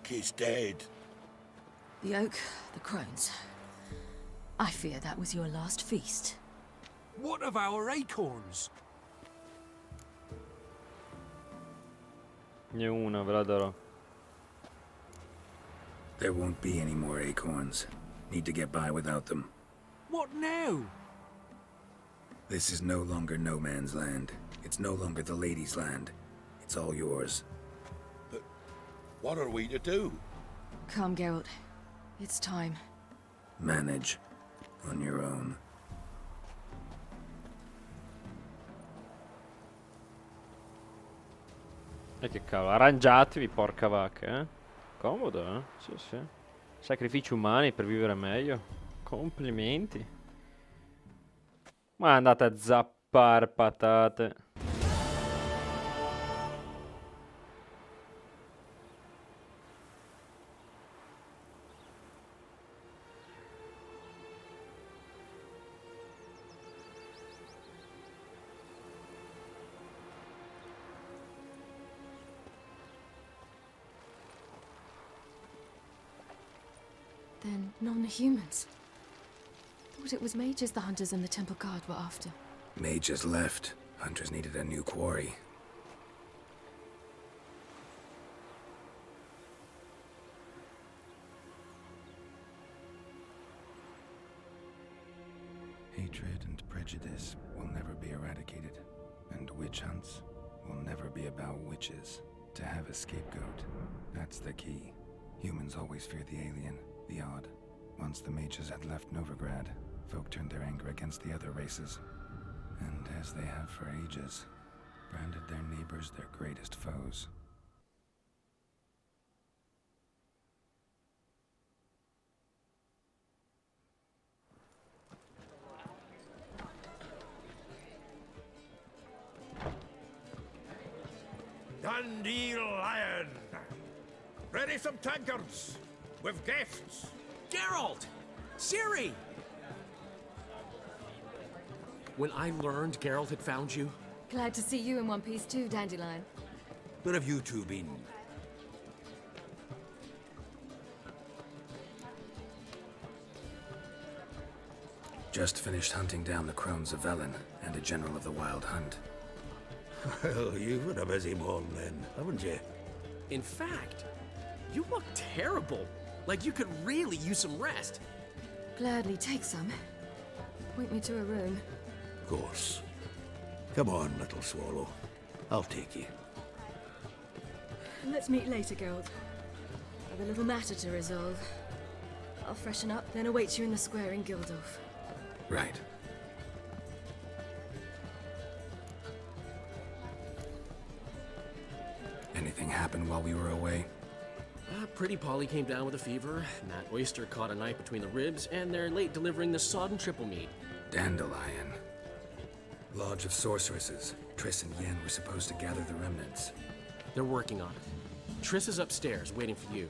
oak is dead. The oak, the crones. I fear that was your last feast. What of our acorns? Ne una, ve la darò. There won't be any more acorns. Need to get by without them. What now? This is no longer no man's land. It's no longer the lady's land. It's all yours. But what are we to do? Come, Geralt. It's time. Manage. On your own. E che cavolo, arrangiatevi, porca vacca, eh? Comodo, eh? Sì, sì. Sacrifici umani per vivere meglio. Complimenti. Ma andate a zappare patate. Then non-humans. Thought it was mages the hunters and the temple guard were after. Mages left. Hunters needed a new quarry. Hatred and prejudice will never be eradicated, and witch hunts will never be about witches. To have a scapegoat, that's the key. Humans always fear the alien, the odd. Once the mages had left Novigrad, folk turned their anger against the other races. And as they have for ages, branded their neighbors their greatest foes. Dandelion! Ready some tankards! With guests! Geralt! Ciri! When I learned Geralt had found you, Glad to see you in one piece too, Dandelion. Where have you two been? Just finished hunting down the crones of Velen and a general of the Wild Hunt. Well, you've had a busy morning then, haven't you? in fact, you look terrible. Like you could really use some rest. Gladly take some. Point me to a room. Of course. Come on, little swallow. I'll take you. Let's meet later, Geralt. I've a little matter to resolve. I'll freshen up, then await you in the square in Gildorf. Right. Anything happened while we were away? Pretty Polly came down with a fever, and that oyster caught a knife between the ribs, and they're late delivering the sodden triple meat. Dandelion. Lodge of Sorceresses. Triss and Yen were supposed to gather the remnants. They're working on it. Triss is upstairs, waiting for you.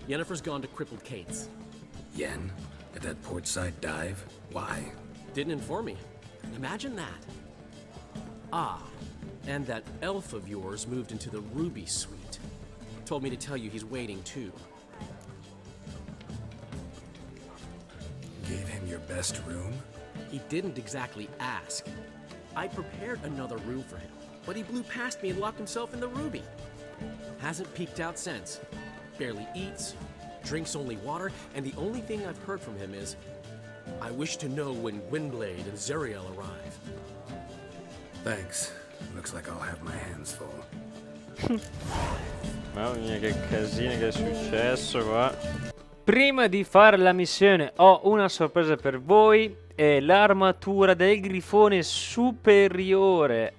Yennefer's gone to crippled Kate's. Yen? At that portside dive? Why? Didn't inform me. Imagine that. Ah, and that elf of yours moved into the Ruby Suite. Told me to tell you he's waiting too. Gave him your best room? He didn't exactly ask. I prepared another room for him, but he blew past me and locked himself in the Ruby. Hasn't peeked out since. Barely eats, drinks only water, and the only thing I've heard from him is, I wish to know when Gwynblade and Zariel arrive. Thanks. Looks like I'll have my hands full. Mamma mia, che casino che è successo qua. Prima di fare la missione ho una sorpresa per voi. È l'armatura del grifone superiore.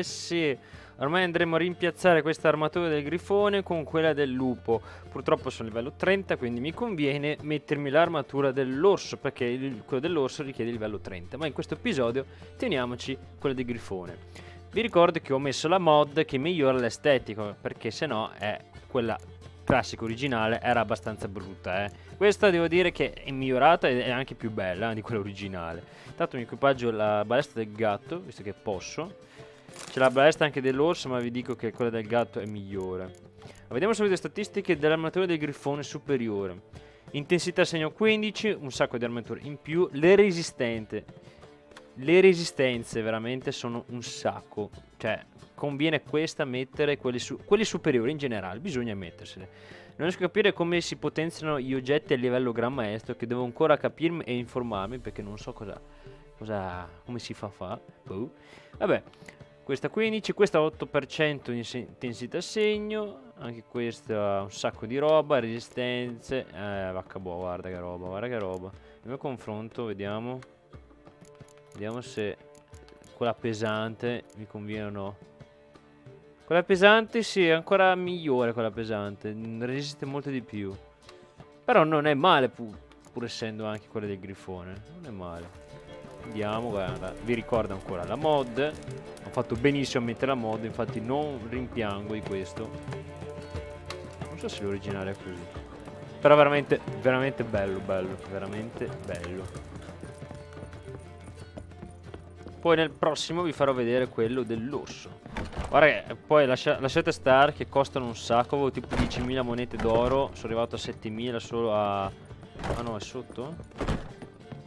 Sì, ormai andremo a rimpiazzare questa armatura del grifone con quella del lupo. Purtroppo sono livello 30, quindi mi conviene mettermi l'armatura dell'orso, perché quello dell'orso richiede livello 30. Ma in questo episodio teniamoci quella del grifone. Vi ricordo che ho messo la mod che migliora l'estetica, perché se no quella classica originale era abbastanza brutta. Questa devo dire che è migliorata ed è anche più bella di quella originale. Intanto mi equipaggio la balestra del gatto, visto che posso. C'è la ballesta anche dell'orso, ma vi dico che quella del gatto è migliore. Vediamo subito le statistiche dell'armatura del grifone superiore. Intensità segno 15, un sacco di armature in più. Le resistenze veramente sono un sacco. Cioè, conviene questa mettere quelli superiori in generale, bisogna mettersele. Non riesco a capire come si potenziano gli oggetti a livello gran maestro, che devo ancora capirmi e informarmi, perché non so come si fa. Boh. Vabbè, questa 15, questa 8% di intensità segno, anche questa un sacco di roba, resistenze, vacca boh, guarda che roba. Nel confronto, vediamo se quella pesante mi conviene o no. Quella pesante sì, è ancora migliore quella pesante, resiste molto di più. Però non è male pur essendo anche quella del grifone, non è male. Vediamo, guarda, vi ricordo ancora la mod. Ho fatto benissimo a mettere la mod, infatti non rimpiango di questo. Non so se l'originale è così. Però veramente bello, veramente bello. Poi nel prossimo vi farò vedere quello dell'orso. Guarda, poi lasciate stare che costano un sacco. Avevo tipo 10.000 monete d'oro. Sono arrivato a 7.000 solo a... Ah no, è sotto?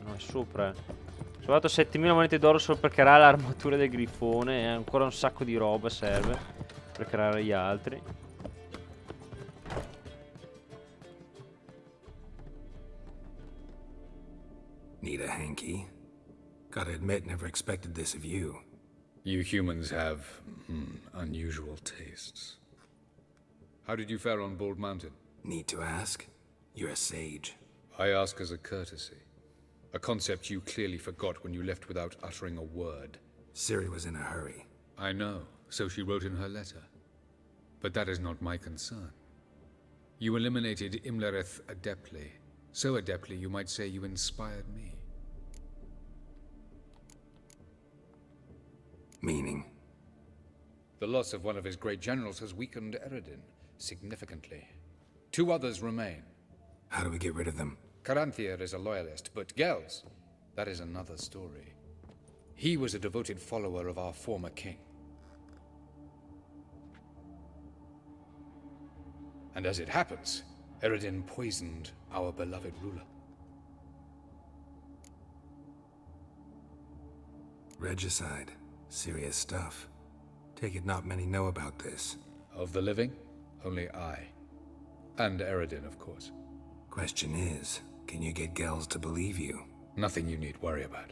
No, è sopra. Sono arrivato a 7.000 monete d'oro solo per creare l'armatura del grifone. E ancora un sacco di roba serve per creare gli altri. Need a hanky? Gotta admit, never expected this of you. You humans have unusual tastes. How did you fare on Bald Mountain? Need to ask? You're a sage. I ask as a courtesy. A concept you clearly forgot when you left without uttering a word. Ciri was in a hurry. I know, so she wrote in her letter. But that is not my concern. You eliminated Imlerith adeptly. So adeptly you might say you inspired me. Meaning? The loss of one of his great generals has weakened Eredin significantly. 2 others remain. How do we get rid of them? Caranthier is a loyalist, but Gels, that is another story. He was a devoted follower of our former king. And as it happens, Eredin poisoned our beloved ruler. Regicide. Serious stuff. Take it not many know about this. Of the living, only I. And Eredin, of course. Question is, can you get Gels to believe you? Nothing you need worry about.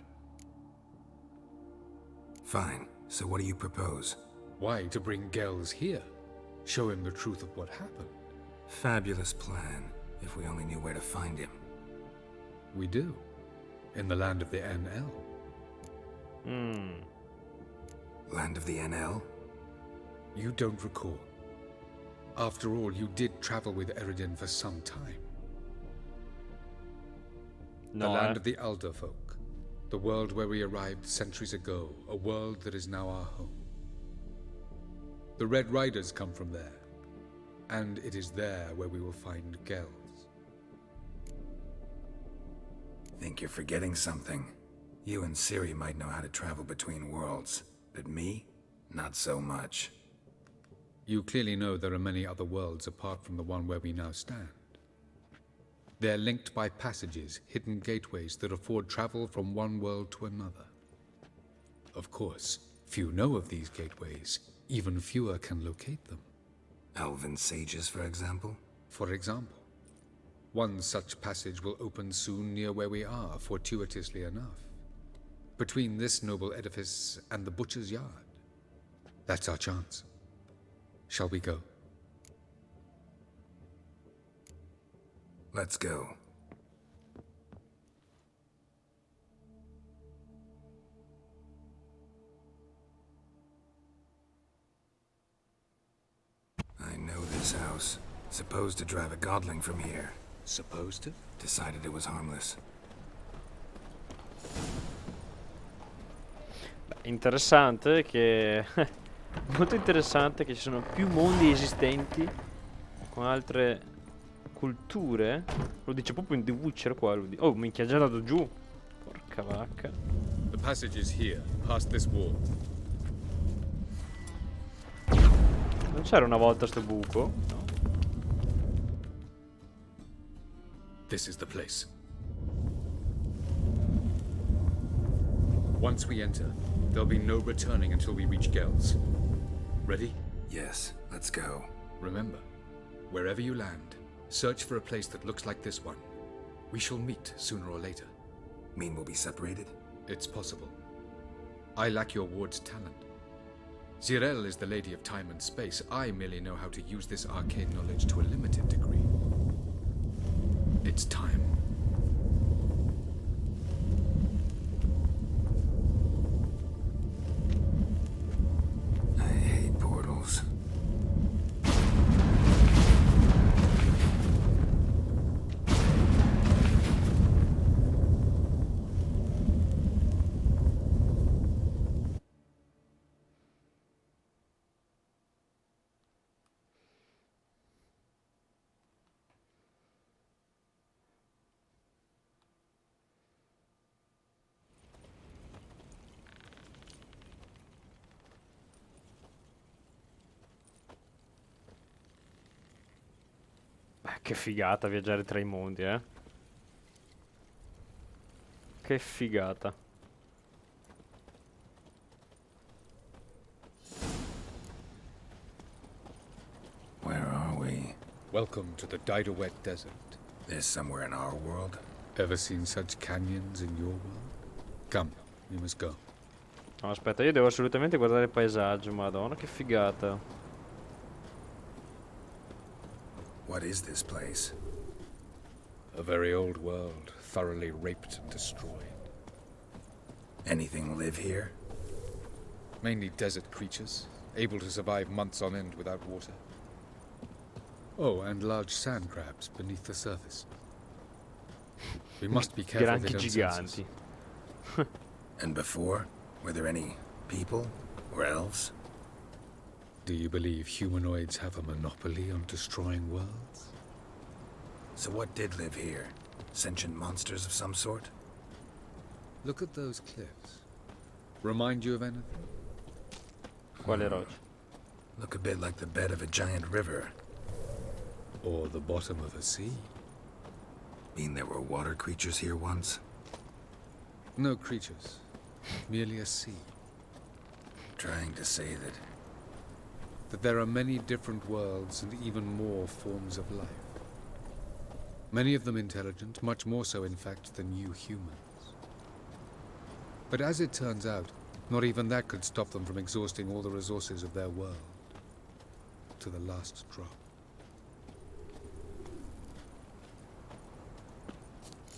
Fine. So what do you propose? Why, to bring Gels here. Show him the truth of what happened. Fabulous plan, if we only knew where to find him. We do. In the land of the NL. Land of the NL? You don't recall. After all, you did travel with Eredin for some time. No, The land of the Alder folk. The world where we arrived centuries ago. A world that is now our home. The Red Riders come from there. And it is there where we will find Gels. Think you're forgetting something. You and Ciri might know how to travel between worlds, but me? Not so much. You clearly know there are many other worlds apart from the one where we now stand. They're linked by passages, hidden gateways that afford travel from one world to another. Of course, few know of these gateways. Even fewer can locate them. Elven sages, for example? For example, one such passage will open soon near where we are, fortuitously enough. Between this noble edifice and the butcher's yard. That's our chance. Shall we go? Let's go. I know this house. Supposed to drive a godling from here. Supposed to? Decided it was harmless. Interessante che... molto interessante che ci sono più mondi esistenti con altre culture. Lo dice proprio in The Witcher qua. Oh, minchia, è già andato giù. Porca vacca. The passage is here, past this wall. Non c'era una volta sto buco? No. This is the place. Once we enter, there'll be no returning until we reach Gels. Ready? Yes, let's go. Remember, wherever you land, search for a place that looks like this one. We shall meet sooner or later. Mean we'll be separated? It's possible. I lack your ward's talent. Zirel is the lady of time and space. I merely know how to use this arcane knowledge to a limited degree. It's time. I hate portals. Che figata viaggiare tra i mondi, eh. Che figata. Where are we? Welcome to the Didowet Desert. This somewhere in our world? Ever seen such canyons in your world? Come, we must go. No, aspetta, io devo assolutamente guardare il paesaggio, madonna, che figata. What is this place? A very old world, thoroughly raped and destroyed. Anything live here? Mainly desert creatures, able to survive months on end without water. Oh, and large sand crabs beneath the surface. We must be careful they Granchi don't sense us. giganti. And before? Were there any people? Or elves? Do you believe humanoids have a monopoly on destroying worlds? So what did live here? Sentient monsters of some sort? Look at those cliffs. Remind you of anything? Quale roccia? Look a bit like the bed of a giant river. Or the bottom of a sea? Mean there were water creatures here once? No creatures. Merely a sea. Trying to say That there are many different worlds and even more forms of life. Many of them intelligent, much more so in fact than you humans. But as it turns out, not even that could stop them from exhausting all the resources of their world. To the last drop.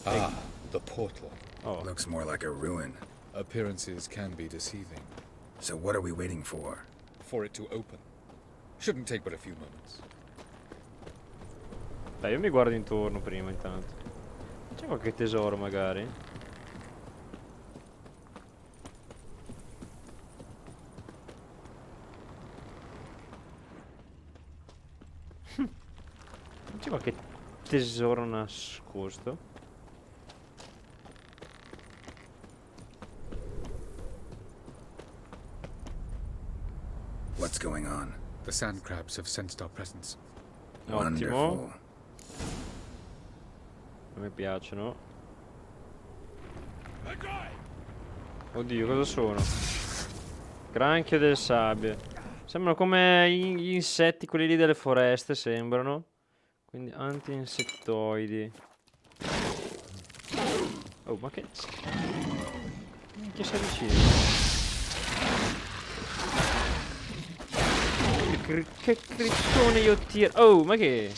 Ah, the portal. Oh, looks more like a ruin. Appearances can be deceiving. So what are we waiting for? For it to open. Shouldn't take but a few moments. dai, io mi guardo intorno prima intanto. C'è qualche tesoro magari? C'è qualche tesoro nascosto? What's going on? The sand crabs have sensed our presence. Ottimo. Wonderful. A me piacciono. Oddio, cosa sono? Granchio delle sabbie. Sembrano come gli insetti, quelli lì delle foreste, sembrano. Quindi anti-insettoidi. Oh, ma che... Che si avvicina? Che crittone io tiro. Oh, ma che...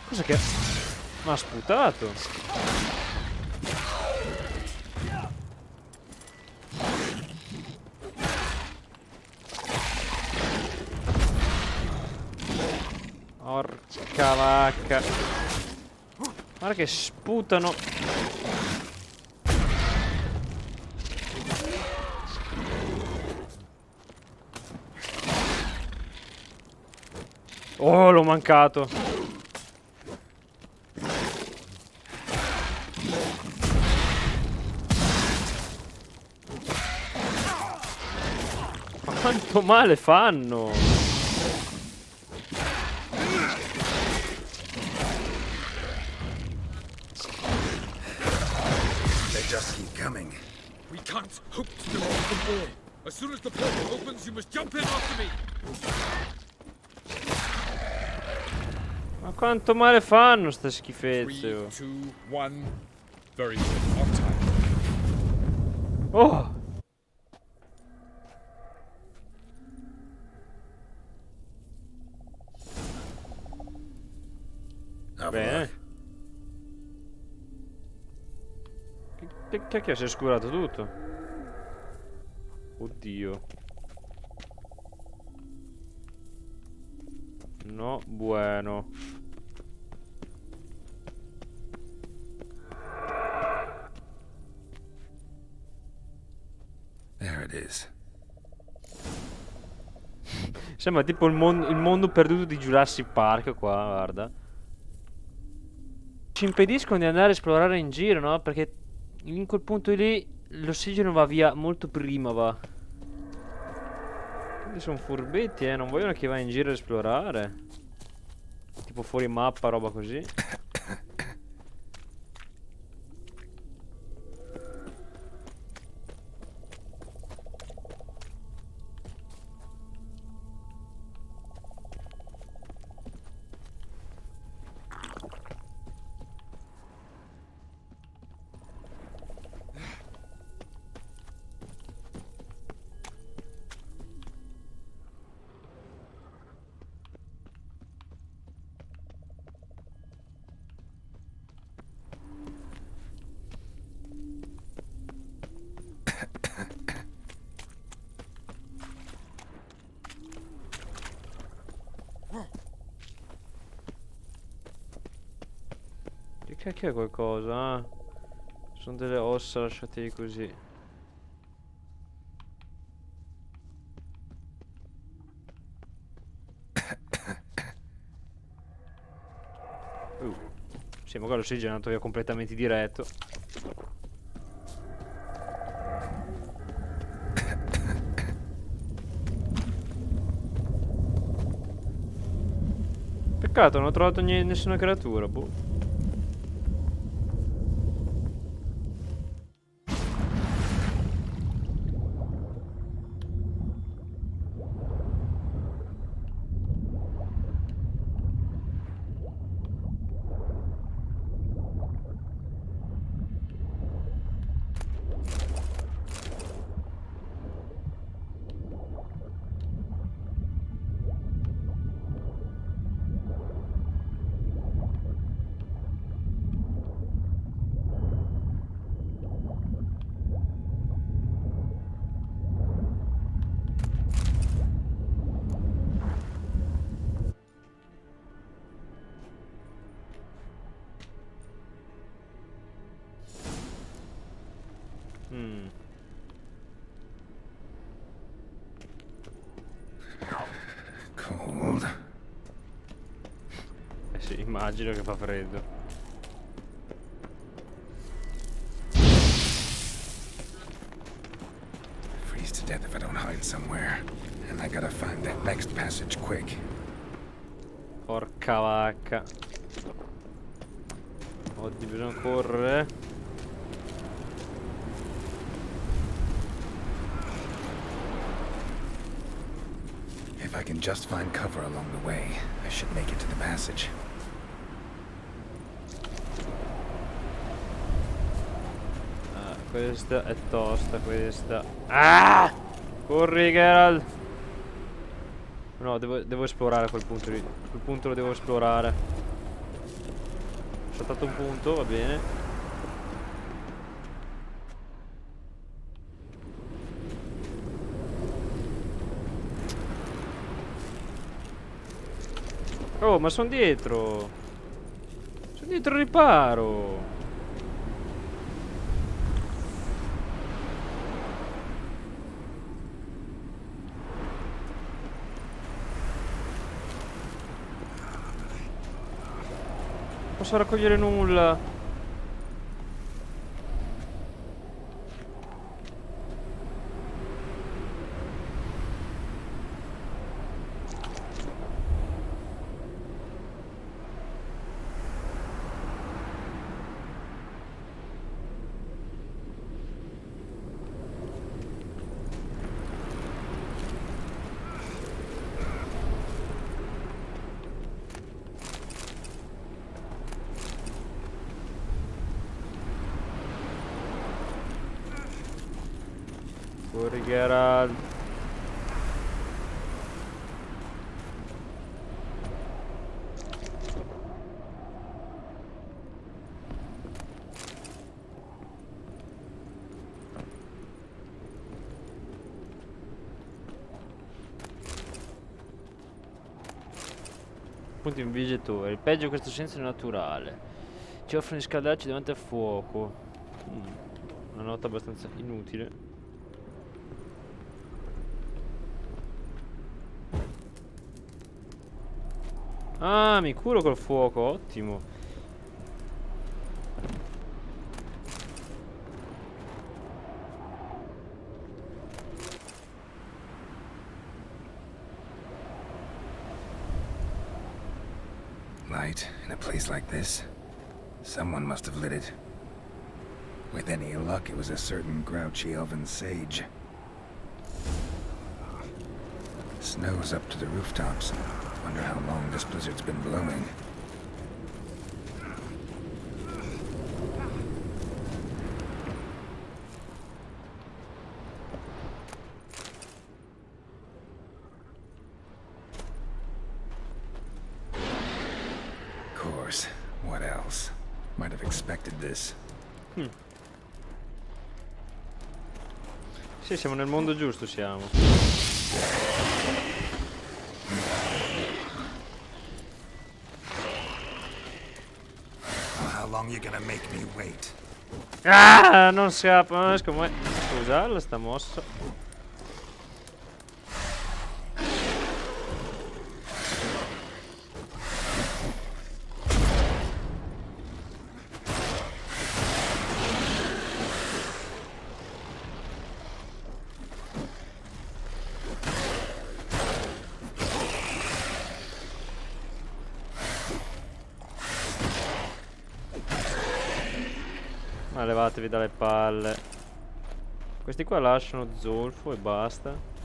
Cosa che... Ma ha sputato. Porca vacca. Guarda che sputano. Oh, l'ho mancato. Ma Quanto male fanno? They just keep coming. We can't hope to defeat them all. As soon as the portal opens, you must jump in after me. Ma quanto male fanno ste 3, schifezze? 2, 1. Very good. On time. Oh! Bene. Che cacchio, si è scurato tutto? Oddio. No, bueno. There it is. Sembra tipo il mondo perduto di Jurassic Park qua, guarda. Ci impediscono di andare a esplorare in giro, no? Perché in quel punto lì l'ossigeno va via molto prima, va. Quindi sono furbetti, non vogliono che vai in giro a esplorare. Tipo fuori mappa, roba così. Che cacchio è qualcosa? Ah, sono delle ossa lasciate lì così. Sì, magari l'ossigeno è andato via completamente diretto. Peccato, non ho trovato nessuna creatura, boh. Cold. Eh sì, immagino che fa freddo. Freeze to death if I don't hide somewhere. And I gotta find that next passage quick. Porca vacca. Oddio, bisogna correre. If I can just find cover along the way, I should make it to the passage. Questa è tosta, questa. Ah! Corri, Geralt! No, devo esplorare quel punto lì. Quel punto lo devo esplorare. Ho saltato un punto, va bene. Oh, ma sono dietro. Sono dietro il riparo. Non posso raccogliere nulla. Corri Geralt. Punto in viaggiatore. Il peggio in questo senso è naturale. Ci offrono di scaldarci davanti al fuoco. Una nota abbastanza inutile. Ah, mi curo col fuoco, ottimo. Light in a place like this? Someone must have lit it. With any luck, it was a certain grouchy elven sage. Snow's up to the rooftops. Wonder how long this blizzard's been blowing. Of course. What else? Might have expected this. Sì, siamo nel mondo giusto, siamo. How long you gonna make me wait? Ah, non scappa, non riesco mai a usarla sta mossa. Ma levatevi dalle palle. Questi qua lasciano zolfo e basta.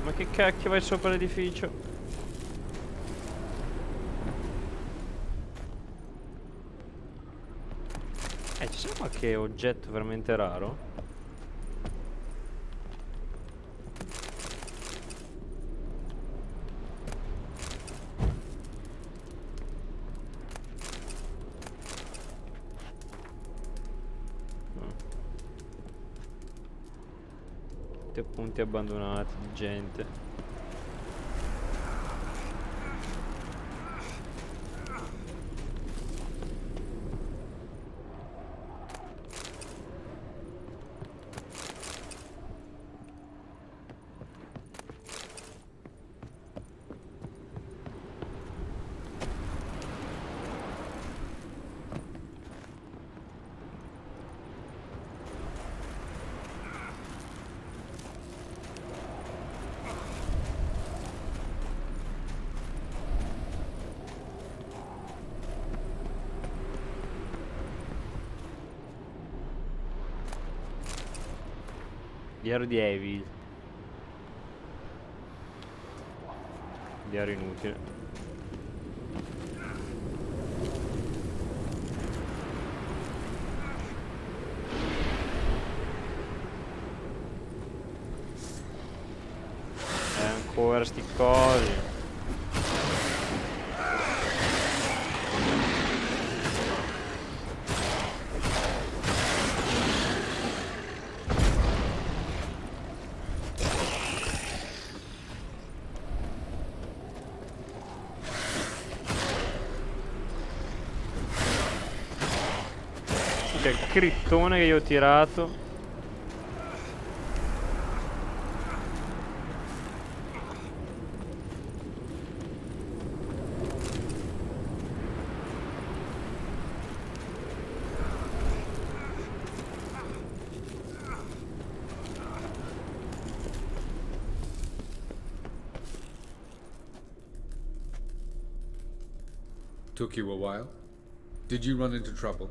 Ma che cacchio vai sopra l'edificio? Ci sa qualche oggetto veramente raro? Punti abbandonati di gente. Diario di Evil. Diario inutile. Ancora sti cosi. Che crittone che io ho tirato. Took you a while? Did you run into trouble?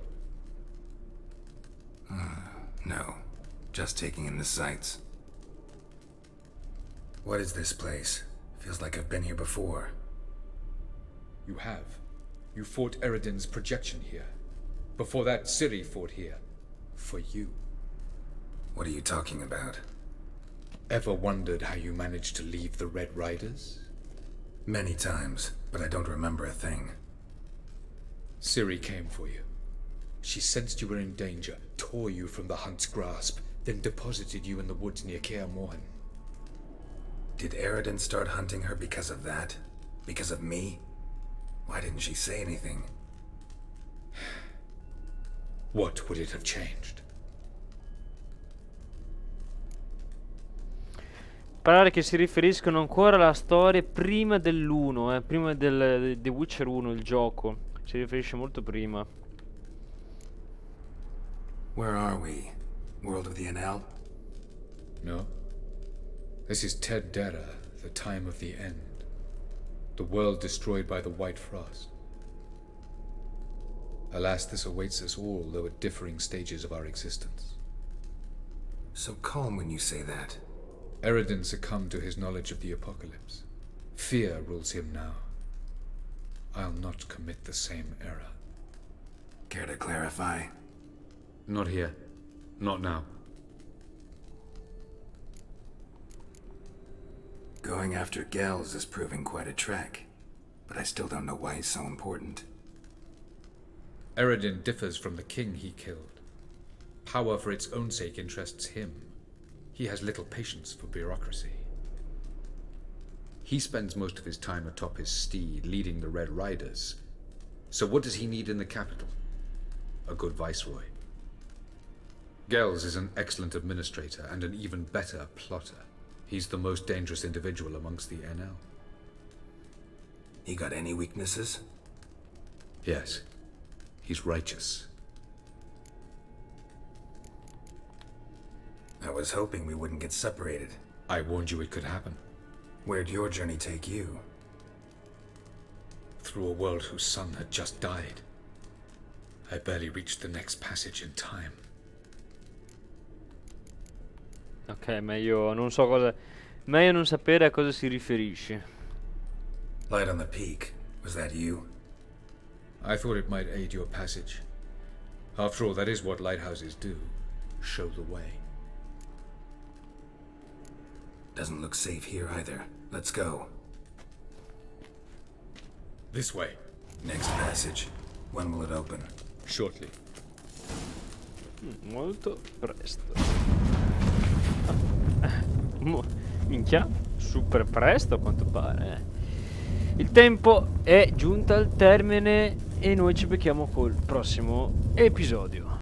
No. Just taking in the sights. What is this place? Feels like I've been here before. You have. You fought Eridan's projection here. Before that, Ciri fought here. For you. What are you talking about? Ever wondered how you managed to leave the Red Riders? Many times, but I don't remember a thing. Ciri came for you. She sensed you were in danger, tore you from the Hunt's grasp, then deposited you in the woods near Kaer Morhen. Did Eridan start hunting her because of that? Because of me? Why didn't she say anything? What would it have changed? Pare che si riferiscono ancora alla storia prima dell'1, prima del The Witcher 1, il gioco. Si riferisce molto prima. Where are we? World of the NL? No. This is Ted Dera, the time of the end. The world destroyed by the White Frost. Alas, this awaits us all, though at differing stages of our existence. So calm when you say that. Eridan succumbed to his knowledge of the apocalypse. Fear rules him now. I'll not commit the same error. Care to clarify? Not here. Not now. Going after Gels is proving quite a trek, but I still don't know why he's so important. Eridan differs from the king he killed. Power for its own sake interests him. He has little patience for bureaucracy. He spends most of his time atop his steed, leading the Red Riders. So what does he need in the capital? A good viceroy. Gels is an excellent administrator and an even better plotter. He's the most dangerous individual amongst the NL. He got any weaknesses? Yes. He's righteous. I was hoping we wouldn't get separated. I warned you it could happen. Where'd your journey take you? Through a world whose son had just died. I barely reached the next passage in time. Ok, meglio non so cosa. Meglio non sapere a cosa si riferisce. Light on the peak. Was that you? I thought it might aid your passage. After all, that is what lighthouses do. Show the way. Doesn't look safe here either. Let's go. This way. Next passage. When will it open? Shortly. Molto presto. Minchia, super presto a quanto pare. Il tempo è giunto al termine e noi ci becchiamo col prossimo episodio.